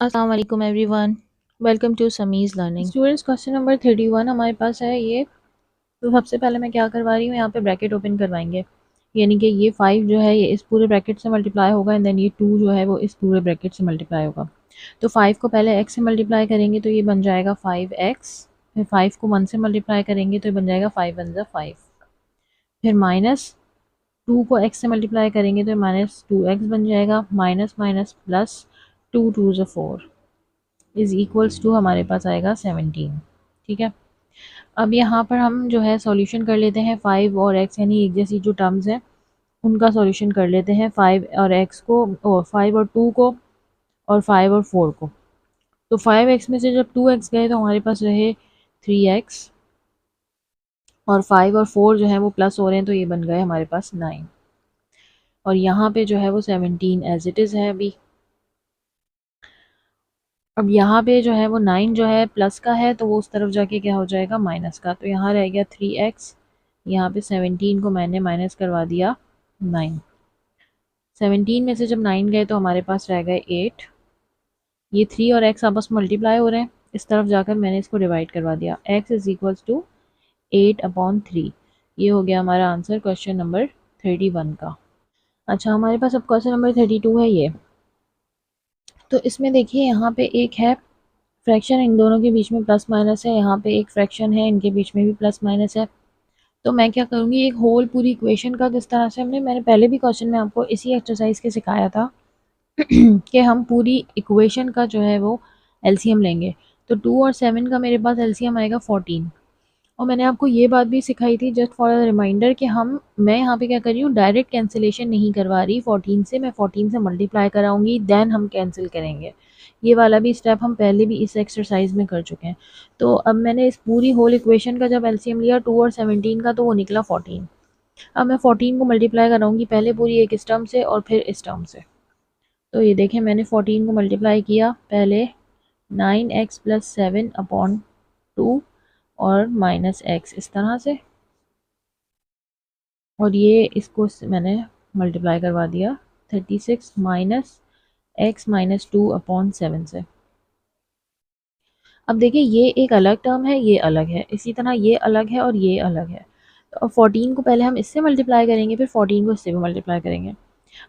अस्सलाम वालेकुम everyone, welcome to Sami's learning. Students, question number 31 हमारे पास है ये। तो सबसे पहले मैं क्या करवा रही हूँ, यहाँ पे ब्रैकेट ओपन करवाएंगे। यानी कि ये 5 जो है ये इस पूरे ब्रैकेट से मल्टीप्लाई होगा एंड देन ये 2 जो है वो इस पूरे ब्रैकेट से मल्टीप्लाई होगा। तो 5 को पहले x से मल्टीप्लाई करेंगे तो ये बन जाएगा 5x। फिर 5 को 1 से मल्टीप्लाई करेंगे तो ये बन जाएगा 5 1 ज़ा 5। फिर माइनस 2 को x से मल्टीप्लाई करेंगे तो माइनस 2x बन जाएगा। माइनस माइनस प्लस 2 2 ज़ा 4 इज़ इक्वल्स टू हमारे पास आएगा 17। ठीक है, अब यहाँ पर हम जो है सॉल्यूशन कर लेते हैं 5 और x यानी एक जैसी जो टर्म्स हैं उनका सॉल्यूशन कर लेते हैं। 5 और x को, और 5 और 2 को, और 5 और 4 को। तो 5x में से जब 2x गए तो हमारे पास रहे 3x, और 5 और 4 जो है वो प्लस हो रहे हैं तो ये बन गए हमारे पास 9। और यहाँ पे जो है वो 17 एज इट इज़ है अभी। अब यहाँ पे जो है वो 9 जो है प्लस का है तो वो उस तरफ जाके क्या हो जाएगा, माइनस का। तो यहाँ रह गया 3x, यहाँ पे 17 को मैंने माइनस करवा दिया 9। 17 में से जब 9 गए तो हमारे पास रह गए 8। ये 3 और x आपस में मल्टीप्लाई हो रहे हैं, इस तरफ जाकर मैंने इसको डिवाइड करवा दिया। x is equals to 8/3। ये हो गया हमारा आंसर क्वेश्चन नंबर 31 का। अच्छा, हमारे पास अब क्वेश्चन नंबर 32 है ये। तो इसमें देखिए यहाँ पे एक है फ्रैक्शन, इन दोनों के बीच में प्लस माइनस है। यहाँ पे एक फ्रैक्शन है, इनके बीच में भी प्लस माइनस है। तो मैं क्या करूँगी, एक होल पूरी इक्वेशन का, जिस तरह से मैंने पहले भी क्वेश्चन में आपको इसी एक्सरसाइज के सिखाया था कि हम पूरी इक्वेशन का जो है वो एलसीएम लेंगे। तो 2 और 7 का मेरे पास एलसीएम आएगा 14। और मैंने आपको ये बात भी सिखाई थी जस्ट फॉर अ रिमाइंडर कि मैं यहाँ पे क्या कर रही हूँ, डायरेक्ट कैंसिलेशन नहीं करवा रही 14 से, मैं 14 से मल्टीप्लाई कराऊंगी देन हम कैंसिल करेंगे। ये वाला भी स्टेप हम पहले भी इस एक्सरसाइज में कर चुके हैं। तो अब मैंने इस पूरी होल इक्वेशन का जब एलसीएम लिया 2 और 17 का तो वो निकला 14। अब मैं 14 को मल्टीप्लाई कराऊंगी पहले पूरी एक इस टर्म से और फिर इस टर्म से। तो ये देखें, मैंने 14 को मल्टीप्लाई किया पहले 9x प्लस 7/2 और माइनस x इस तरह से, और ये इसको मैंने मल्टीप्लाई करवा दिया 36 माइनस x माइनस 2/7 से। अब देखिए, ये एक अलग टर्म है, ये अलग है, इसी तरह ये अलग है और ये अलग है। तो अब 14 को पहले हम इससे मल्टीप्लाई करेंगे, फिर 14 को इससे भी मल्टीप्लाई करेंगे।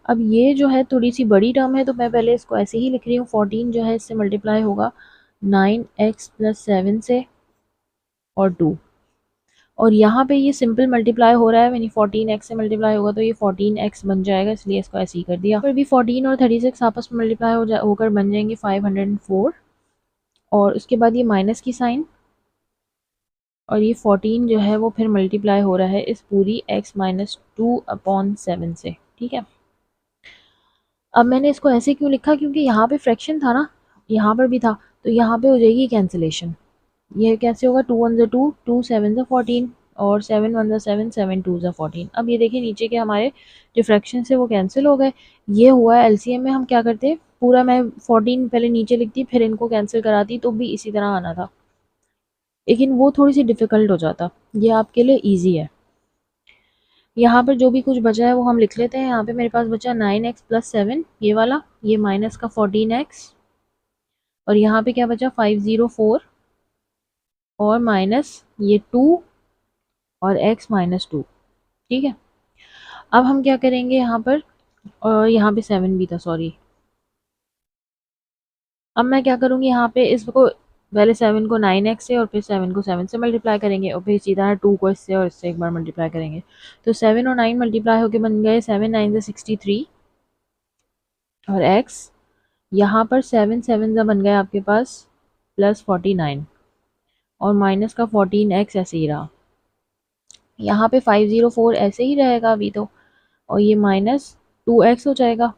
अब ये जो है थोड़ी सी बड़ी टर्म है तो मैं पहले इसको ऐसे ही लिख रही हूँ। 14 जो है इससे मल्टीप्लाई होगा 9x प्लस 7 से और 2, और यहाँ पे ये सिंपल मल्टीप्लाई हो रहा है, यानी 14x से मल्टीप्लाई होगा तो ये 14x बन जाएगा, इसलिए इसको ऐसे ही कर दिया। फिर भी 14 और 36 आपस में मल्टीप्लाई होकर बन जाएंगे 504, और उसके बाद ये माइनस की साइन, और ये 14 जो है वो फिर मल्टीप्लाई हो रहा है इस पूरी x माइनस 2/7 से। ठीक है, अब मैंने इसको ऐसे क्यों लिखा, क्योंकि यहाँ पे फ्रैक्शन था ना, यहाँ पर भी था, तो यहाँ पे हो जाएगी कैंसिलेशन। ये कैसे होगा, 2 1 2, 2 7 14, और 7 1 7, 7 2 14। अब ये देखिए नीचे के हमारे जो फ्रैक्शन है वो कैंसिल हो गए। ये हुआ एलसीएम में हम क्या करते, पूरा मैं 14 पहले नीचे लिखती फिर इनको कैंसिल कराती तो भी इसी तरह आना था, लेकिन वो थोड़ी सी डिफ़िकल्ट हो जाता। ये आपके लिए ईजी है। यहाँ पर जो भी कुछ बचा है वो हम लिख लेते हैं। यहाँ पे मेरे पास बचा 9x प्लस 7, ये वाला, ये माइनस का 14x, और यहाँ पे क्या बचा 504, और माइनस ये 2 और x माइनस 2। ठीक है, अब हम क्या करेंगे यहाँ पर, और यहाँ पे 7 भी था, सॉरी। अब मैं क्या करूँगी, यहाँ पे इसको पहले 7 को 9x से और फिर 7 को 7 से मल्टीप्लाई करेंगे, और फिर सीधा 2 को इससे और इससे एक बार मल्टीप्लाई करेंगे। तो 7 और 9 मल्टीप्लाई होके बन गए 7 9 से 63, और x यहाँ पर 7 7 का बन गया आपके पास प्लस 49, और माइनस का 14x ऐसे ही रहा। यहाँ पे 504 ऐसे ही रहेगा अभी तो, और ये माइनस 2x हो जाएगा,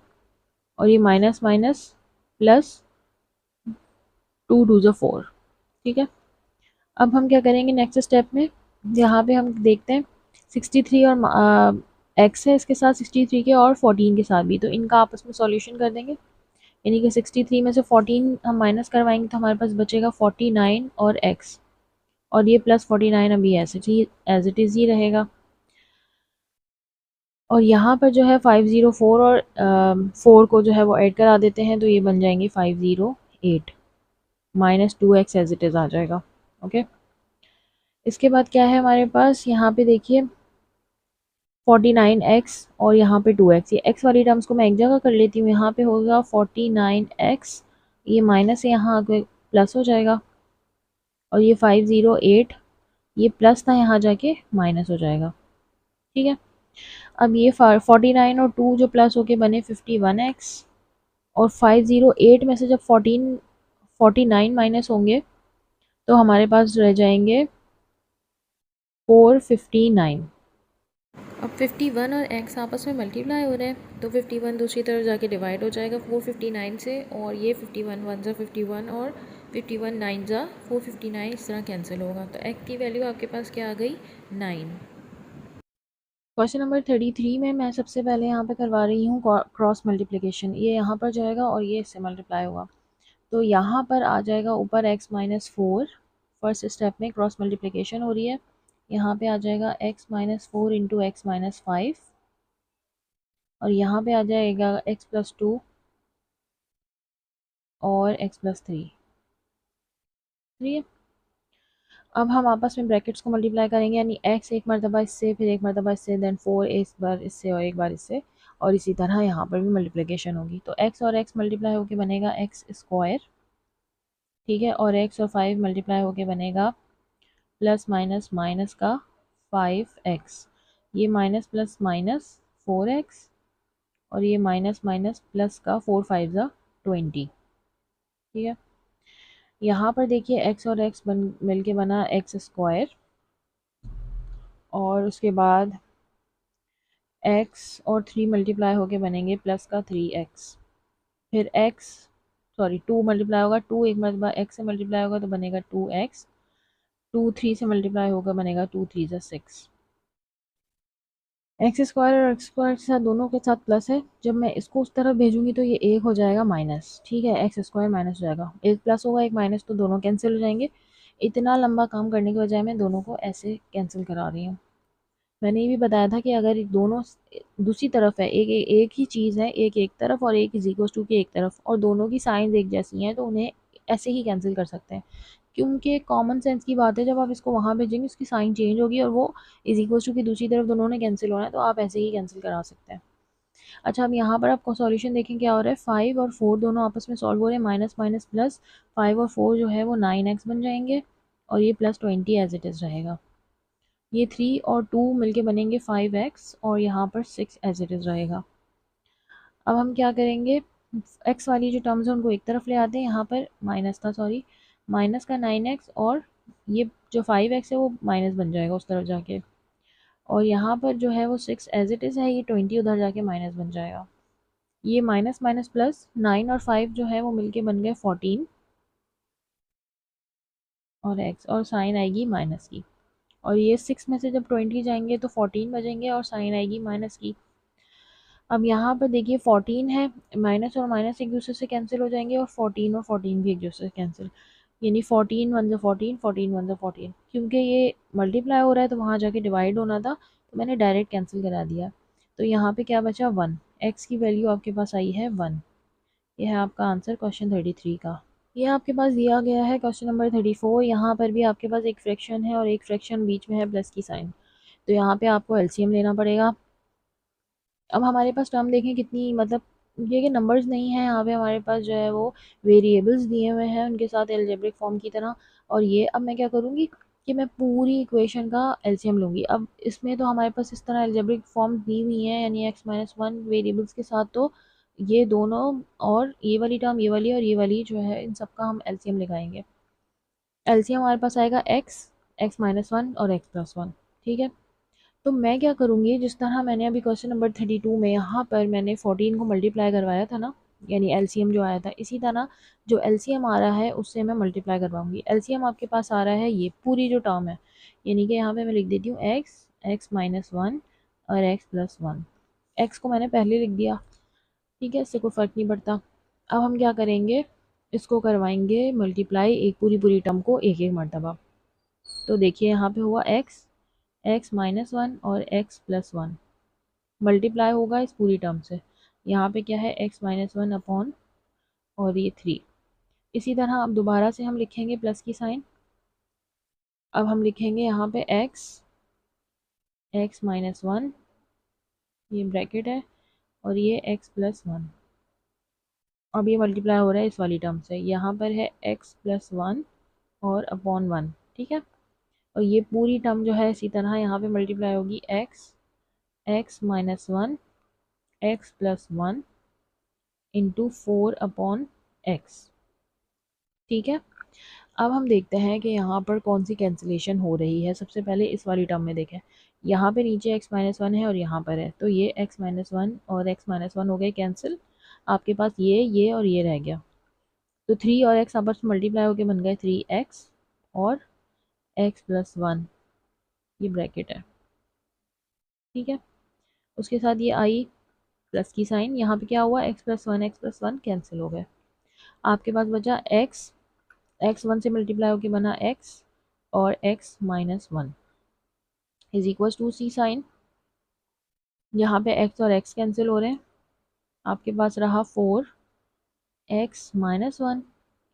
और ये माइनस माइनस प्लस 2 2 जो 4। ठीक है, अब हम क्या करेंगे नेक्स्ट स्टेप में, यहाँ पे हम देखते हैं 63 और x है इसके साथ, 63 के और 14 के साथ भी, तो इनका आपस में सॉल्यूशन कर देंगे। यानी कि 63 में से 14 हम माइनस करवाएंगे तो हमारे पास बचेगा 49 और x, और ये प्लस 49 अभी एज इट इज़ ही रहेगा। और यहाँ पर जो है 504 और 4 को जो है वो ऐड करा देते हैं, तो ये बन जाएंगे 50 8 minus 2x as it is आ जाएगा। ओके, इसके बाद क्या है हमारे पास, यहाँ पे देखिए 49x और यहाँ पे 2x, ये x वाली टर्म्स को मैं एक जगह कर लेती हूँ। यहाँ पे होगा 49x, ये माइनस है, यहाँ आगे प्लस हो जाएगा, और ये 508, ये प्लस था, यहाँ जाके माइनस हो जाएगा। ठीक है, अब ये 49 और 2 जो प्लस होके बने 51x, और 508 में से जब 49 माइनस होंगे तो हमारे पास रह जाएंगे 459। अब 51 और x आपस में मल्टीप्लाई हो रहे हैं, तो 51 दूसरी तरफ जाके डिवाइड हो जाएगा 459 से, और ये 51 1 ज़ा 51 और 51 9 ज़ा 459, इस तरह कैंसिल होगा। तो x की वैल्यू आपके पास क्या आ गई, 9। क्वेश्चन नंबर 33 में मैं सबसे पहले यहाँ पे करवा रही हूँ क्रॉस मल्टीप्लिकेशन। ये यहाँ पर जाएगा और ये इससे मल्टीप्लाई होगा, तो यहाँ पर आ जाएगा ऊपर x माइनस 4, फर्स्ट स्टेप में क्रॉस मल्टीप्लिकेशन हो रही है। यहाँ पे आ जाएगा x minus 4 into x minus 5, और यहाँ पे आ जाएगा x प्लस 2 और x प्लस 3। ठीक है, अब हम आपस में ब्रैकेट्स को मल्टीप्लाई करेंगे, यानी x एक मरतबा इससे, फिर एक मरतबा इससे, देन 4 एक बार इससे और एक बार इससे, और इसी तरह यहाँ पर भी मल्टीप्लिकेशन होगी। तो x और x मल्टीप्लाई होके बनेगा x स्क्वायर। ठीक है, और x और 5 मल्टीप्लाई होके बनेगा प्लस माइनस माइनस का 5x, ये माइनस प्लस माइनस 4x, और ये माइनस माइनस प्लस का 4 5 ज़ा 20। ठीक है, यहाँ पर देखिए x और x मिल के बना एक्स स्क्वायर, और उसके बाद x और 3 मल्टीप्लाई होके बनेंगे प्लस का 3x, फिर x सॉरी 2 मल्टीप्लाई होगा, 2 एक मरतबा x से मल्टीप्लाई होगा तो बनेगा 2x, 2 3 से मल्टीप्लाई होगा बनेगा 2 3 ज़ा 6। एक्स स्क्वायर और एक्स स्क्वायर के साथ दोनों के साथ प्लस है, जब मैं इसको उस तरफ भेजूंगी तो ये एक हो जाएगा माइनस। ठीक है, एक्स स्क्वायर माइनस हो जाएगा, एक प्लस होगा एक माइनस, तो दोनों कैंसिल हो जाएंगे। इतना लंबा काम करने के बजाय मैं दोनों को ऐसे कैंसिल करा रही हूँ। मैंने ये भी बताया था कि अगर दोनों दूसरी तरफ है, एक ही चीज़ है, एक तरफ और एक इज इक्वल टू की एक तरफ, और दोनों की साइंस एक जैसी हैं, तो उन्हें ऐसे ही कैंसिल कर सकते हैं, क्योंकि कॉमन सेंस की बात है, जब आप इसको वहाँ भेजेंगे उसकी साइन चेंज होगी और वो इज इक्वल टू की दूसरी तरफ दोनों ने कैंसिल होना है, तो आप ऐसे ही कैंसिल करा सकते हैं। अच्छा, अब यहाँ पर आपको सॉल्यूशन देखें क्या हो रहा है, 5 और 4 दोनों आपस में सॉल्व हो रहे हैं, माइनस माइनस प्लस, 5 और 4 जो है वो 9x बन जाएंगे, और ये प्लस 20 एज इट इज़ रहेगा। ये 3 और 2 मिलके बनेंगे 5x, और यहाँ पर 6 एज इट इज़ रहेगा। अब हम क्या करेंगे, x वाली जो टर्म्स है उनको एक तरफ ले आते हैं, यहाँ पर माइनस था, सॉरी, माइनस का 9x, और ये जो 5x है वो माइनस बन जाएगा उस तरफ जाके, और यहाँ पर जो है वो 6 एज इट इज़ है, ये 20 उधर जाके माइनस बन जाएगा। ये माइनस माइनस प्लस, 9 और 5 जो है वो मिलके बन गए 14, और x और साइन आएगी माइनस की, और ये 6 में से जब 20 जाएंगे तो 14 बचेंगे और साइन आएगी माइनस की। अब यहाँ पर देखिए 14 है, माइनस और माइनस एक दूसरे से कैंसिल हो जाएंगे, और 14 और 14 भी एक दूसरे से कैंसिल, यानी 14 1 ज़ा 14, 14 1 ज़ा 14। क्योंकि ये मल्टीप्लाई हो रहा है तो वहाँ जाके डिवाइड होना था, तो मैंने डायरेक्ट कैंसिल करा दिया। तो यहाँ पे क्या बचा, 1, एक्स की वैल्यू आपके पास आई है 1। ये है आपका आंसर क्वेश्चन 33 का। ये आपके पास दिया गया है क्वेश्चन नंबर 34। यहाँ पर भी आपके पास एक फ्रैक्शन है और एक फ्रैक्शन बीच में है प्लस की साइन, तो यहाँ पे आपको एलसीएम लेना पड़ेगा। अब हमारे पास टर्म देखें कितनी, मतलब ये कि नंबर्स नहीं है यहाँ पे, हमारे पास जो है वो वेरिएबल्स दिए हुए हैं उनके साथ एल्जेब्रिक फॉर्म की तरह। और ये अब मैं क्या करूँगी कि मैं पूरी इक्वेशन का एलसीएम लूँगी। अब इसमें तो हमारे पास इस तरह एल्जेब्रिक फॉर्म दी हुई हैं, यानी एक्स माइनस वन वेरिएबल्स के साथ, तो ये दोनों और ये वाली टर्म, ये वाली और ये वाली जो है, इन सब का हम एलसीएम लगाएंगे। एलसीएम हमारे पास आएगा एक्स, एक्स माइनस वन और एक्स प्लस वन। ठीक है, तो मैं क्या करूँगी, जिस तरह मैंने अभी क्वेश्चन नंबर 32 में यहाँ पर मैंने 14 को मल्टीप्लाई करवाया था ना, यानी एलसीएम जो आया था, इसी तरह जो एलसीएम आ रहा है उससे मैं मल्टीप्लाई करवाऊंगी। एलसीएम आपके पास आ रहा है ये पूरी जो टर्म है, यानी कि यहाँ पे मैं लिख देती हूँ एक्स, एक्स माइनस वन और एक्स प्लस वन। एक्स को मैंने पहले लिख दिया, ठीक है, इससे कोई फ़र्क नहीं पड़ता। अब हम क्या करेंगे, इसको करवाएंगे मल्टीप्लाई एक पूरी पूरी टर्म को एक एक मरतबा। तो देखिए यहाँ पे हुआ एक्स, एक्स माइनस वन और एक्स प्लस वन मल्टीप्लाई होगा इस पूरी टर्म से। यहाँ पे क्या है, एक्स माइनस वन अपॉन और ये 3, इसी तरह अब दोबारा से हम लिखेंगे प्लस की साइन। अब हम लिखेंगे यहाँ पे x माइनस वन, ये ब्रैकेट है, और ये x प्लस वन। अब ये मल्टीप्लाई हो रहा है इस वाली टर्म से, यहाँ पर है x प्लस वन और अपॉन वन, ठीक है। और ये पूरी टर्म जो है इसी तरह यहाँ पे मल्टीप्लाई होगी x minus one, x plus one into 4 upon x, ठीक है। अब हम देखते हैं कि यहाँ पर कौन सी कैंसिलेशन हो रही है। सबसे पहले इस वाली टर्म में देखें, यहाँ पे नीचे x माइनस वन है और यहाँ पर है, तो ये x माइनस वन और x माइनस वन हो गए कैंसिल। आपके पास ये और ये रह गया, तो 3 और x आपस में मल्टीप्लाई होकर बन गए 3x और x प्लस वन, ये ब्रैकेट है, ठीक है। उसके साथ ये आई प्लस की साइन, यहाँ पे क्या हुआ, x प्लस वन कैंसिल हो गए। आपके पास बचा x वन से मल्टीप्लाई होकर बना x और x minus one is equal to C sign. यहाँ पे x और x कैंसिल हो रहे हैं, आपके पास रहा 4x minus one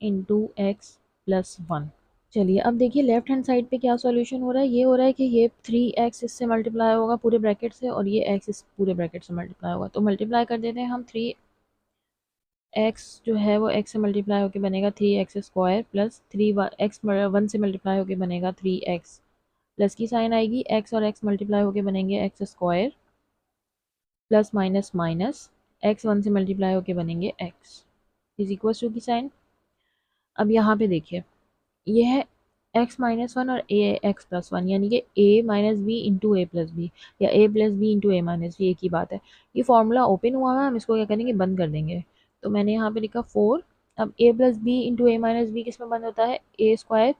into x plus one. चलिए अब देखिए लेफ्ट हैंड साइड पे क्या सॉल्यूशन हो रहा है। ये हो रहा है कि ये 3x इससे मल्टीप्लाई होगा पूरे ब्रैकेट से, और ये x इस पूरे ब्रैकेट से मल्टीप्लाई होगा, तो मल्टीप्लाई कर देते हैं हम। 3x जो है वो x से मल्टीप्लाई होकर बनेगा 3x square plus 3x one से मल्टीप्लाई होकर बनेगा 3x, प्लस की साइन आएगी, x और x मल्टीप्लाई होकर बनेंगे x square plus minus minus x one से मल्टीप्लाई होकर बनेंगे x इज इक्वल टू की साइन। अब यहाँ पे देखिए ये है x माइनस वन और x प्लस वन, यानी कि a minus B into A plus B या a plus B into A minus B, एक ही बात है। ये फॉर्मूला ओपन हुआ है, हम इसको क्या करेंगे, बंद कर देंगे। तो मैंने यहाँ पे लिखा 4। अब a plus B into A minus B किस में बंद होता है, A square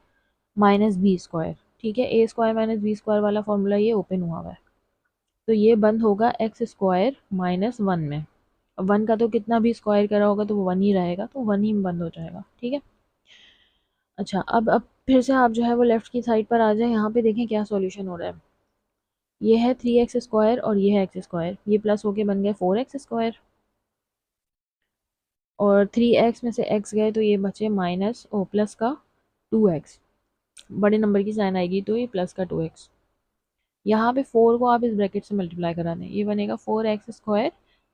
minus B square, ठीक है। A square minus B square वाला फॉर्मूला ये ओपन हुआ हुआ है, तो ये बंद होगा एक्स स्क्वायर माइनस वन में। अब वन का तो कितना भी स्क्वायर करा होगा तो वो वन ही रहेगा, तो वन ही में बंद हो जाएगा, ठीक है। अच्छा अब फिर से आप जो है वो लेफ्ट की साइड पर आ जाए, यहाँ पे देखें क्या सॉल्यूशन हो रहा है। ये है 3x स्क्वायर और ये है एक्स स्क्वायर, ये प्लस होके बन गए 4x स्क्वायर, और 3x में से x गए तो ये बचे माइनस ओ प्लस का 2x, बड़े नंबर की साइन आएगी तो ये प्लस का 2x। यहाँ पे 4 को आप इस ब्रैकेट से मल्टीप्लाई करा दें, ये बनेगा 4x स्क्वायर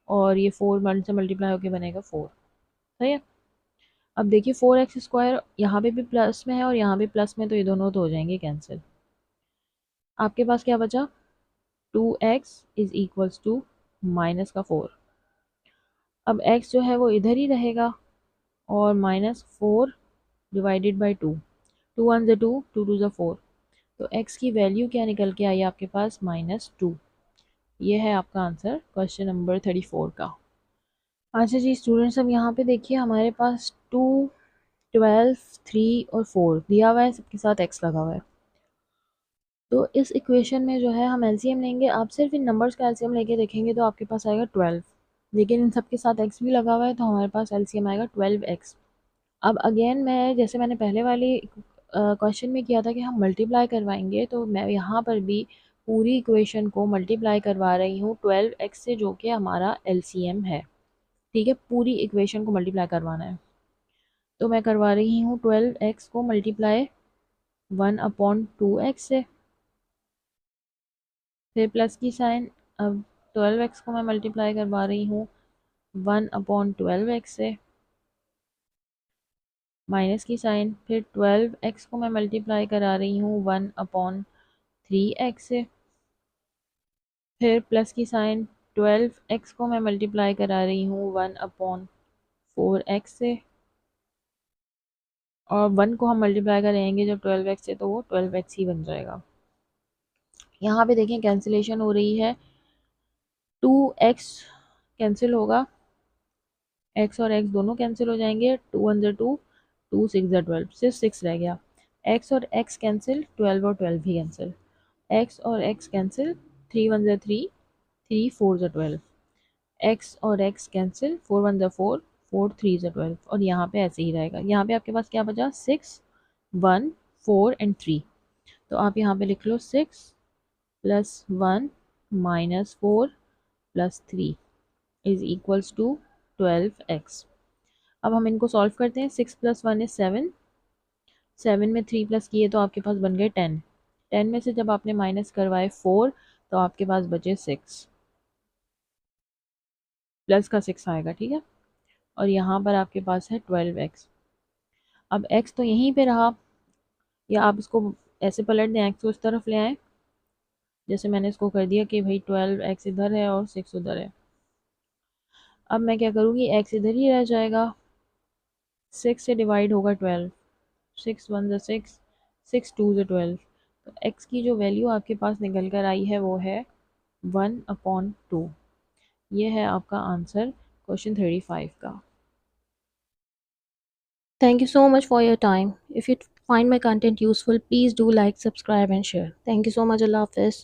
और ये 4 वन से मल्टीप्लाई होके बनेगा 4, सही है। अब देखिए 4x स्क्वायर यहाँ पे भी प्लस में है और यहाँ पे प्लस में, तो ये दोनों तो हो जाएंगे कैंसिल। आपके पास क्या बचा, 2x is equals to minus का 4। अब x जो है वो इधर ही रहेगा, और माइनस 4 डिवाइडेड बाई 2, 2 वन ज़ा 2, 2 टू ज़ा 4, तो x की वैल्यू क्या निकल के आई आपके पास, -2। ये है आपका आंसर क्वेश्चन नंबर 34 का। अच्छा जी स्टूडेंट्स, अब यहाँ पे देखिए हमारे पास 2, 12, 3 और 4 दिया हुआ है, सबके साथ x लगा हुआ है। तो इस इक्वेशन में जो है हम एलसीएम लेंगे। आप सिर्फ इन नंबर्स का एलसीएम लेके देखेंगे तो आपके पास आएगा 12, लेकिन इन सबके साथ x भी लगा हुआ है, तो हमारे पास एलसीएम आएगा 12x। अब अगेन मैं जैसे मैंने पहले वाली क्वेश्चन में किया था कि हम मल्टीप्लाई करवाएंगे, तो मैं यहाँ पर भी पूरी इक्वेशन को मल्टीप्लाई करवा रही हूँ 12x से, जो कि हमारा एलसीएम है, ठीक है। पूरी इक्वेशन को मल्टीप्लाई करवाना है, तो मैं करवा रही हूँ 12x को मल्टीप्लाई 1/2x से, फिर प्लस की साइन। अब 12x को मैं मल्टीप्लाई करवा रही हूँ 1/12x से, माइनस की साइन। फिर 12x को मैं मल्टीप्लाई करा रही हूँ 1/3x से, फिर प्लस की साइन। 12x को मैं मल्टीप्लाई करा रही हूँ 1/4x से, और 1 को हम मल्टीप्लाई करेंगे जब 12x से, तो वो 12x ही बन जाएगा। यहाँ पे देखें कैंसिलेशन हो रही है, 2x कैंसिल होगा, x और x दोनों कैंसिल हो जाएंगे, 2 वन ज़ा 2, 2 6 ज़ा 12, सिर्फ 6 रह गया। x और x कैंसिल, 12 और 12 भी कैंसिल, x और x कैंसिल, 3 वन ज़ा 3, 3 4 ज़ा 12, x और x कैंसिल, 4 वन ज़ा 4, 4 3 ज़ा 12, और यहाँ पे ऐसे ही रहेगा। यहाँ पे आपके पास क्या बचा, 6 1 4 एंड 3, तो आप यहाँ पे लिख लो 6 plus 1 minus 4 plus 3 is equals to 12x। अब हम इनको सॉल्व करते हैं। 6 + 1 = 7, 7 में 3 प्लस किए तो आपके पास बन गए 10, 10 में से जब आपने माइनस करवाए 4 तो आपके पास बचे 6, प्लस का 6 आएगा, ठीक है। और यहाँ पर आपके पास है 12x। अब x तो यहीं पे रहा, या आप इसको ऐसे पलट दें, x को उस तरफ ले आए, जैसे मैंने इसको कर दिया कि भाई 12x इधर है और 6 उधर है। अब मैं क्या करूँगी, x इधर ही रह जाएगा, 6 से डिवाइड होगा 12, 6 1 = 6, 6 2 = 12। तो x की जो वैल्यू आपके पास निकल कर आई है वो है 1/2। ये है आपका आंसर क्वेश्चन 35 का। Thank you so much for your time. If you find my content useful, please do like, subscribe and share. Thank you so much. Allah Hafiz.